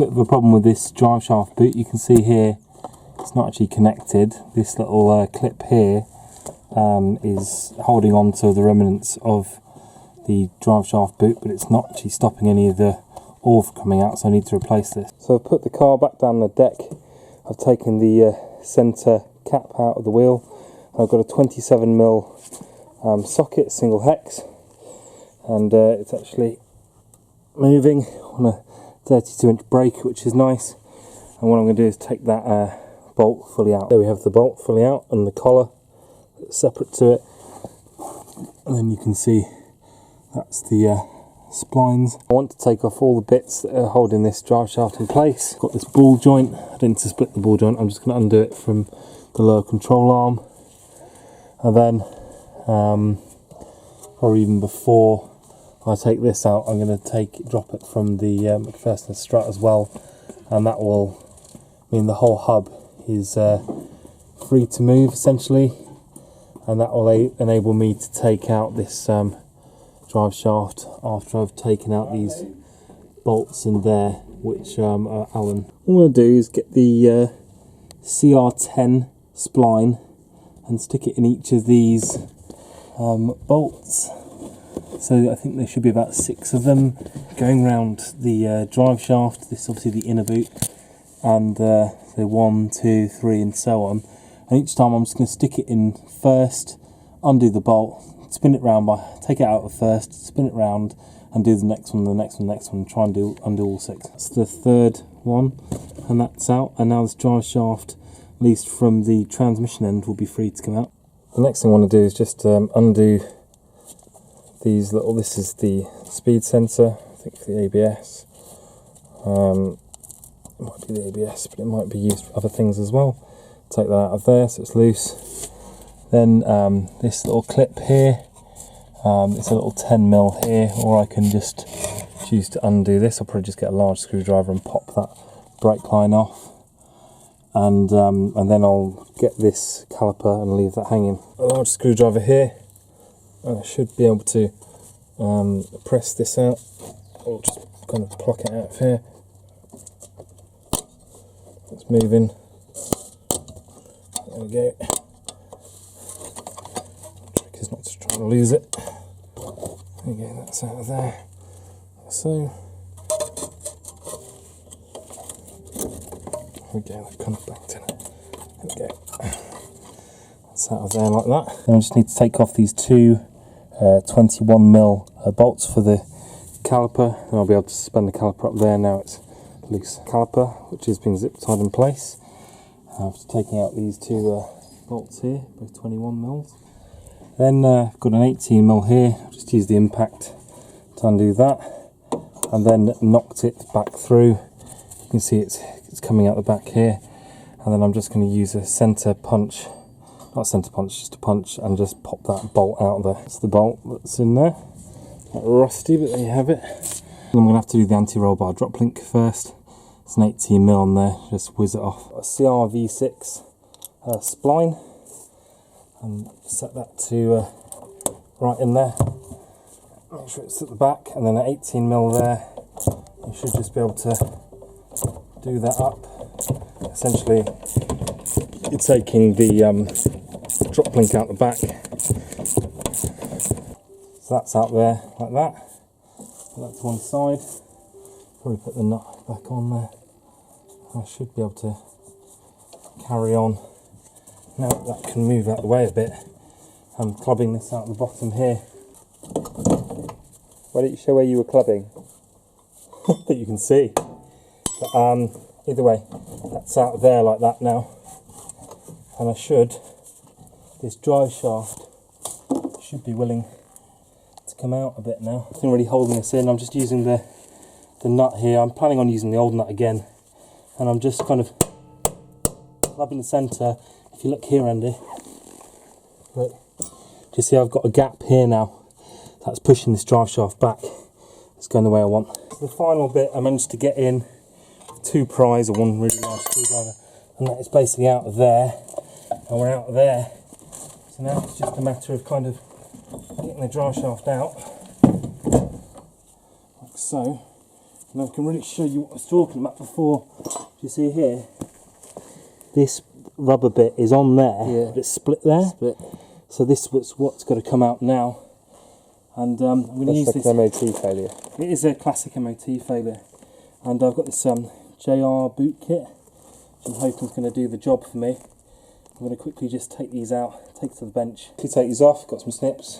bit of a problem with this drive shaft boot. You can see here it's not actually connected. This little clip here is holding on to the remnants of the drive shaft boot, but it's not actually stopping any of the oil from coming out, so I need to replace this. So I've put the car back down the deck. I've taken the centre cap out of the wheel. I've got a 27mm socket, single hex, and it's actually moving on a 32-inch brake, which is nice. And what I'm going to do is take that bolt fully out. There we have the bolt fully out and the collar separate to it, and then you can see that's the splines. I want to take off all the bits that are holding this drive shaft in place. Got this ball joint. I didn't to split the ball joint. I'm just going to undo it from the lower control arm, and then or even before I take this out, I'm going to drop it from the McPherson strut as well, and that will mean the whole hub is free to move essentially, and that will enable me to take out this drive shaft after I've taken out these bolts in there, which are Allen. What I'm going to do is get the CR10 spline and stick it in each of these bolts. So I think there should be about 6 of them going around the drive shaft. This is obviously the inner boot, and the 1, 2, 3 and so on. And each time I'm just going to stick it in first, undo the bolt, spin it round, take it out at first, spin it round, and do the next one, the next one, the next one, and try and undo all 6. That's the third one, and that's out. And now this drive shaft, at least from the transmission end, will be free to come out. The next thing I want to do is just undo these little, this is the speed sensor, I think for the ABS. It might be the ABS, but it might be used for other things as well. Take that out of there so it's loose. Then this little clip here, it's a little 10mm here, or I can just choose to undo this. I'll probably just get a large screwdriver and pop that brake line off, and then I'll get this caliper and leave that hanging. A large screwdriver here, and I should be able to press this out, or just kind of pluck it out of here. It's moving. There we go. Trick is not to try and lose it. There we go, that's out of there. So, there we go, that kind of banked in it. There we go. That's out of there like that. Then I just need to take off these 2 21mm bolts for the caliper, and I'll be able to suspend the caliper up there. Now it's loose caliper, which is being zip tied in place. After taking out these 2 bolts here, both 21mm. Then I've got an 18mm here. I'll just use the impact to undo that, and then knocked it back through. You can see it's coming out the back here, and then I'm just going to use a centre punch. Not centre punch, just a punch, and just pop that bolt out there. It's the bolt that's in there. Not rusty, but there you have it. I'm going to have to do the anti-roll bar drop link first. It's an 18mm on there, just whiz it off. A CRV6 spline, and set that to right in there. Make sure it's at the back, and then an 18mm there. You should just be able to do that up. Essentially, you're taking the drop link out the back. So that's out there like that. Put that to one side. Probably put the nut back on there. I should be able to carry on. Now that can move out the way a bit. I'm clubbing this out the bottom here. Why don't you show where you were clubbing? That you can see. But either way, that's out there like that now. And this drive shaft should be willing to come out a bit now. Nothing really holding this in. I'm just using the nut here. I'm planning on using the old nut again, and I'm just kind of clubbing the centre. If you look here, Andy, look, do you see I've got a gap here now? That's pushing this drive shaft back. It's going the way I want. The final bit I managed to get in with 2 pries or 1 really large screwdriver, and that is basically out of there, and we're out of there. So now it's just a matter of kind of getting the drive shaft out, like so. And I can really show you what I was talking about before. You see here, this rubber bit is on there, but it's split there. Split. So this is what's got to come out now. And I'm going to use like this. an MOT failure. It is a classic MOT failure. And I've got this JR boot kit, which I'm hoping is going to do the job for me. I'm going to quickly just take these out, take it to the bench. If you take these off, got some snips.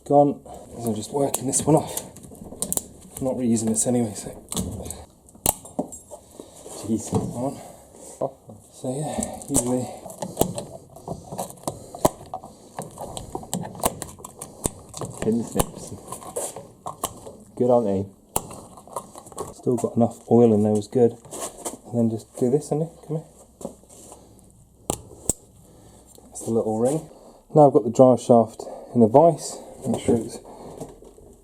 Gone. So I'm just working this one off. I'm not reusing this anyway, so. Jeez, come on. So yeah, usually. Pin snips. Good, aren't they? Still got enough oil in there, was good. And then just do this, Andy, come here. That's the little ring. Now I've got the drive shaft in a vise. Make sure it's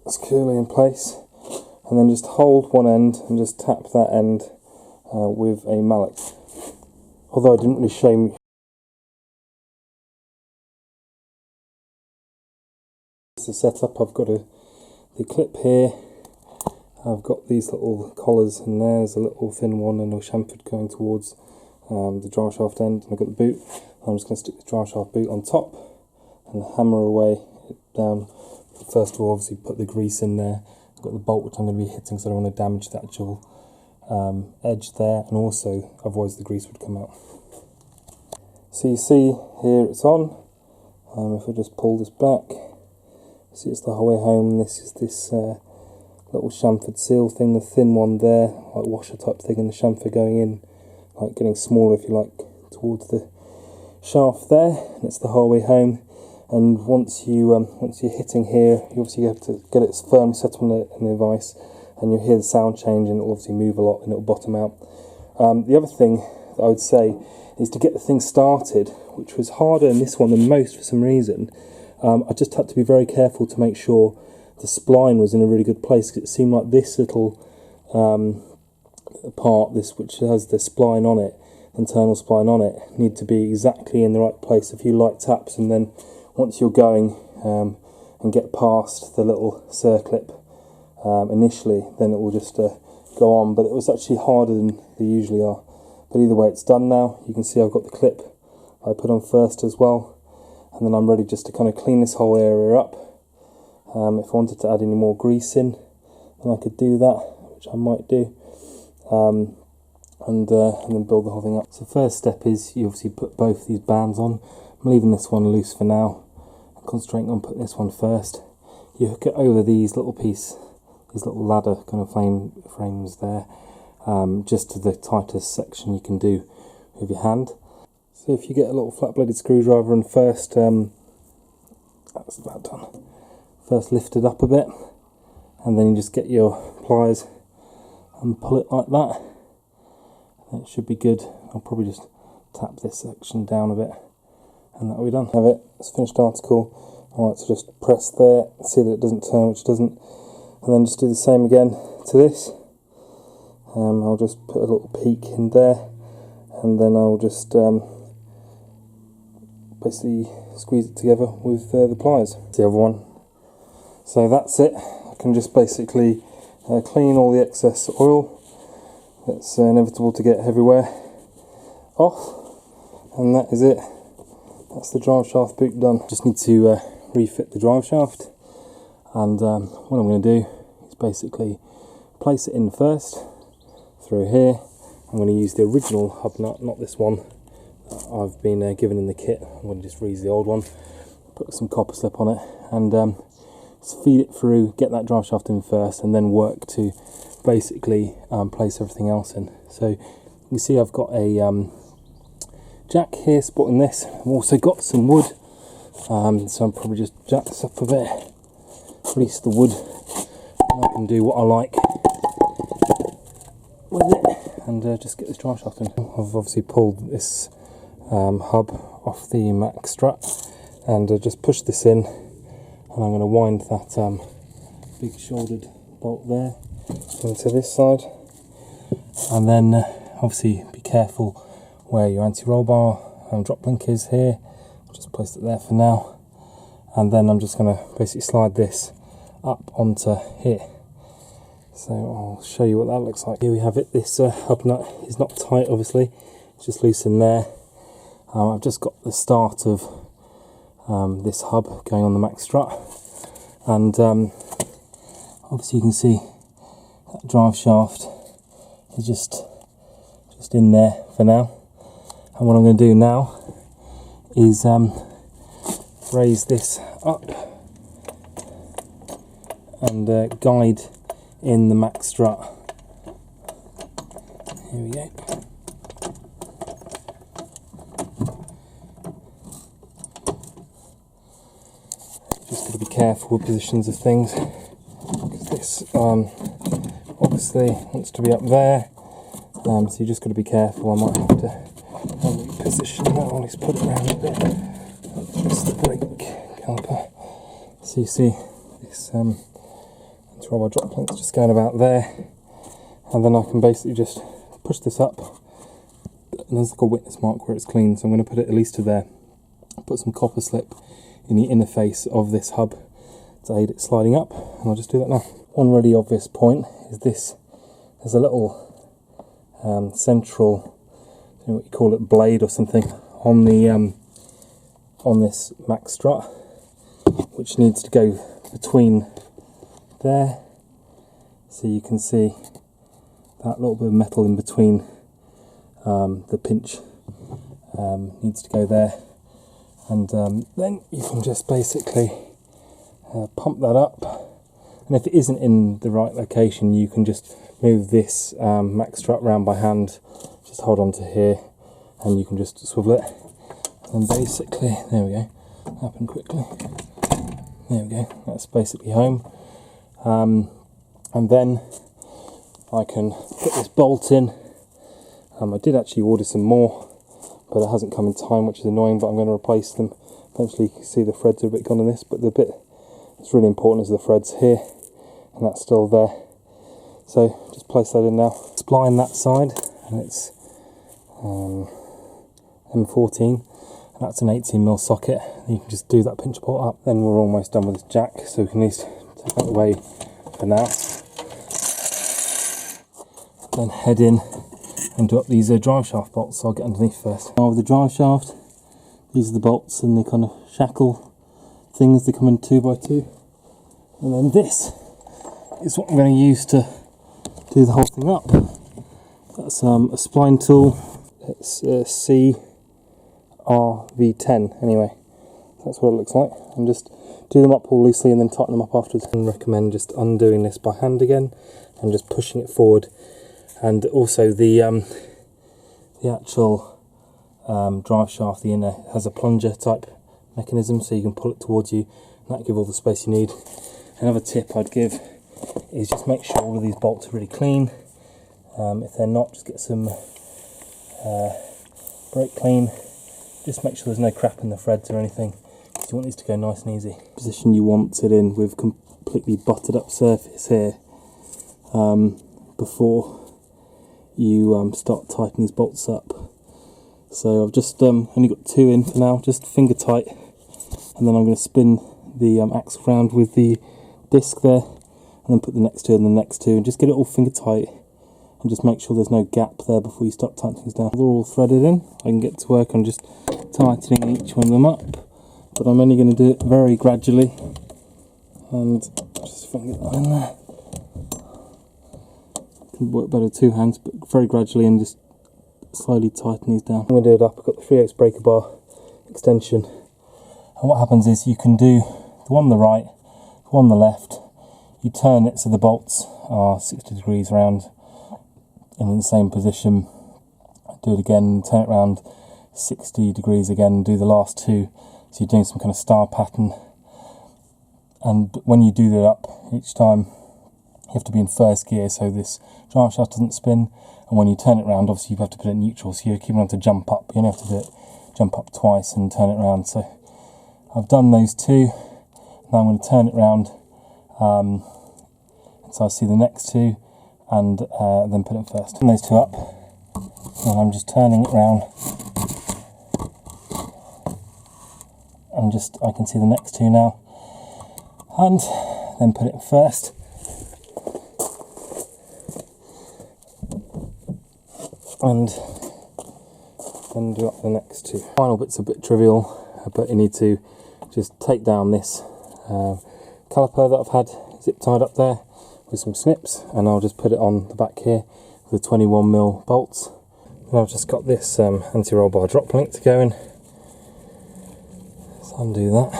securely in place. And then just hold one end and just tap that end with a mallet. Although I didn't really show you the setup, I've got the clip here. I've got these little collars in there. There's a little thin one and a chamfered going towards the drive shaft end. And I've got the boot. I'm just going to stick the drive shaft boot on top and hammer away down. First of all, obviously put the grease in there. I've got the bolt which I'm going to be hitting, so I don't want to damage the actual edge there, and also otherwise the grease would come out. So you see here it's on. If I just pull this back, see it's the whole way home. This is this little chamfered seal thing, the thin one there, like washer type thing, and the chamfer going in, like getting smaller if you like, towards the shaft there, and it's the whole way home. And once you're hitting here, you obviously have to get it firmly set on the vise, and you'll hear the sound change, and it'll obviously move a lot, and it'll bottom out. The other thing that I would say is to get the thing started, which was harder in this one than most for some reason. I just had to be very careful to make sure the spline was in a really good place, because it seemed like this little part, this which has the spline on it, internal spline on it, need to be exactly in the right place. A few light taps, and then once you're going and get past the little circlip initially, then it will just go on. But it was actually harder than they usually are. But either way, it's done now. You can see I've got the clip I put on first as well, and then I'm ready just to kind of clean this whole area up. If I wanted to add any more grease in, then I could do that, which I might do, and then build the whole thing up. So first step is you obviously put both these bands on. I'm leaving this one loose for now, concentrating on putting this one first. You hook it over these little these little ladder kind of frames there, just to the tightest section you can do with your hand. So if you get a little flat bladed screwdriver and first, that's about done, first lift it up a bit, and then you just get your pliers and pull it like that, and it should be good. I'll probably just tap this section down a bit, and that'll be done. Have it, it's a finished article. Alright, so just press there, see that it doesn't turn, which doesn't, and then just do the same again to this. I'll just put a little peak in there, and then I'll just basically squeeze it together with the pliers. The other one. So that's it. I can just basically clean all the excess oil that's inevitable to get everywhere off, and that is it. That's the drive shaft boot done. Just need to refit the drive shaft, and what I'm going to do is basically place it in first through here. I'm going to use the original hub nut, not this one that I've been given in the kit. I'm going to just reuse the old one, put some copper slip on it, and just feed it through, get that drive shaft in first, and then work to basically place everything else in. So you see I've got a jack here supporting this. I've also got some wood, so I'll probably just jack this up a bit, release the wood, and I can do what I like with it, and just get this drive shaft in. I've obviously pulled this hub off the Mac strut, and just push this in, and I'm going to wind that big shouldered bolt there into this side, and then obviously be careful where your anti-roll bar drop link is here. I'll just place it there for now, and then I'm just going to basically slide this up onto here. So I'll show you what that looks like. Here we have it. This hub nut is not tight, obviously, it's just loose in there. I've just got the start of this hub going on the max strut, and obviously you can see that drive shaft is just in there for now. And what I'm going to do now is raise this up and guide in the max strut. Here we go. Just got to be careful with positions of things, because this obviously wants to be up there, so you just got to be careful. I might have to reposition that one. Let's put it around a bit. That's the brake caliper. So you see this rubber drop link's just going about there, and then I can basically just push this up, and there's like a witness mark where it's clean, so I'm going to put it at least to there. Put some copper slip in the inner face of this hub to aid it sliding up, and I'll just do that now. One really obvious point is this: there's a little central, I don't know what you call it, blade or something on the on this max strut, which needs to go between there. So you can see that little bit of metal in between the pinch needs to go there, and then you can just basically pump that up, and if it isn't in the right location, you can just move this max strut round by hand. Just hold on to here and you can just swivel it, and basically, there we go, happen quickly, there we go, that's basically home. And then I can put this bolt in. I did actually order some more, but it hasn't come in time, which is annoying, but I'm going to replace them. Eventually you can see the threads are a bit gone on this, but the bit that's really important is the threads here, and that's still there. So just place that in now. Spline that side, and it's M14, and that's an 18mm socket. You can just do that pinch bolt up. Then we're almost done with this jack, so we can at least take that away for now. Then head in and do up these drive shaft bolts, so I'll get underneath first. Now with the drive shaft, these are the bolts and the kind of shackle things, they come in 2x2, and then this is what I'm going to use to do the whole thing up. That's a spline tool. It's CRV10 anyway. That's what it looks like. And just do them up all loosely and then tighten them up afterwards. I recommend just undoing this by hand again and just pushing it forward. And also the actual drive shaft, the inner, has a plunger type mechanism, so you can pull it towards you, and that give all the space you need. Another tip I'd give is just make sure all of these bolts are really clean. If they're not, just get some brake clean. Just make sure there's no crap in the threads or anything, because you want these to go nice and easy. Position you want it in with completely buttered up surface here before you start tightening these bolts up. So I've just only got 2 in for now, just finger tight, and then I'm going to spin the axle round with the disc there, and then put the next 2 and the next 2, and just get it all finger tight, and just make sure there's no gap there before you start tightening things down. They're all threaded in. I can get to work on just tightening each one of them up, but I'm only going to do it very gradually, and just finger that in there. Can work better with 2 hands, but very gradually, and just slowly tighten these down. I'm going to do it up. I've got the 3/8 breaker bar extension, and what happens is you can do the one on the right, the one on the left. You turn it so the bolts are 60 degrees round and in the same position. Do it again, turn it round 60 degrees again, and do the last 2. So you're doing some kind of star pattern. And when you do that up each time, you have to be in first gear so this drive shaft doesn't spin. And when you turn it round, obviously you have to put it in neutral, so you're keeping on to jump up. You only have to do it, jump up twice and turn it round. So I've done those 2. Now I'm going to turn it round. So I see the next 2, and then put it first. Turn those 2 up, and I'm just turning it round, and I can see the next two now, and then put it in first. And then do up the next two. Final bit's a bit trivial, but you need to just take down this caliper that I've had zip tied up there with some snips, and I'll just put it on the back here with the 21mm bolts. And I've just got this anti-roll bar drop link to go in. So undo that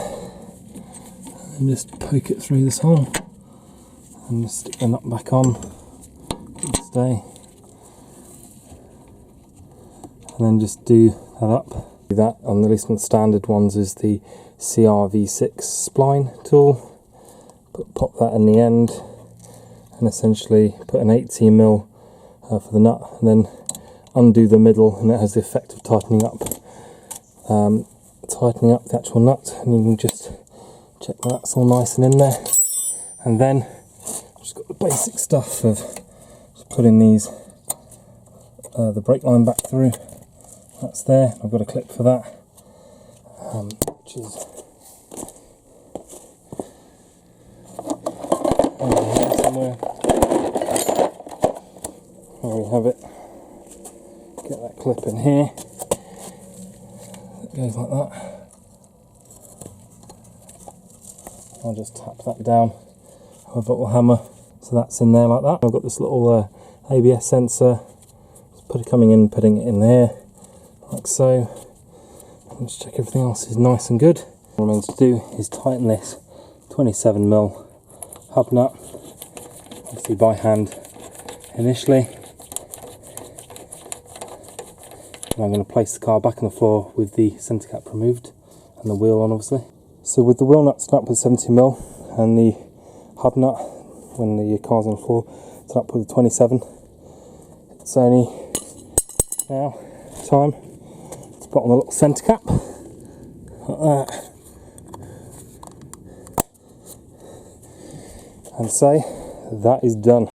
and just poke it through this hole and just stick the nut back on and stay. And then just do that up. Do that on, at least on the standard ones, is the CRV6 spline tool. Pop that in the end, and essentially put an 18mm for the nut, and then undo the middle, and it has the effect of tightening up the actual nut. And you can just check that that's all nice and in there. And then I've just got the basic stuff of just putting these the brake line back through. That's there. I've got a clip for that, which is over here somewhere. There we have it. Get that clip in here. It goes like that. I'll just tap that down with a little hammer. So that's in there like that. I've got this little ABS sensor. Just putting it in there. Like so. Let's check everything else is nice and good. What remains to do is tighten this 27mm hub nut, obviously by hand initially. And I'm going to place the car back on the floor with the centre cap removed and the wheel on, obviously. So with the wheel nuts up with 70mm and the hub nut, when the car's on the floor, it's up with the 27. It's only now time to put on the little centre cap, like that, and say that is done.